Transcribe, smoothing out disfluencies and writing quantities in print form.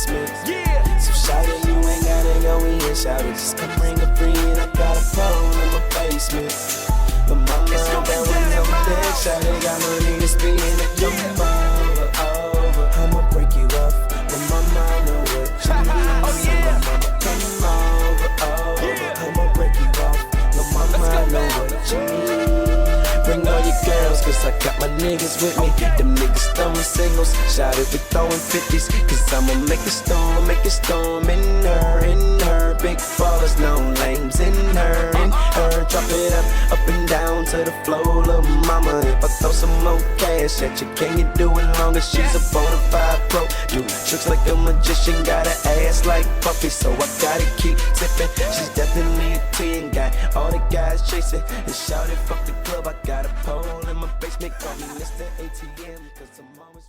basement. So shout it, you ain't gotta go in, shout it. Just come bring a friend, I got a pole in my basement. But mama, that was on deck, shout it, got no need to spin it. Come over, I'ma break you off. But mama, I know what you need. Come over, I'ma break you off. But mama, I know what you need. Bring all your girls, cause I got my niggas with me. Them niggas throwing singles, shout it, we throwing 50s. Cause I'ma make a storm in her. Big ballers, no lames in her. Drop it up and down to the floor, little mama. If I throw some more cash at you, can you do it long as she's a bonafide pro? Do tricks like a magician, got an ass like Puffy, so I gotta keep tipping. She's definitely a 10, got all the guys chasing. And shout it, fuck the club, I got a pole in my basement, call me Mr. ATM, cause I'm always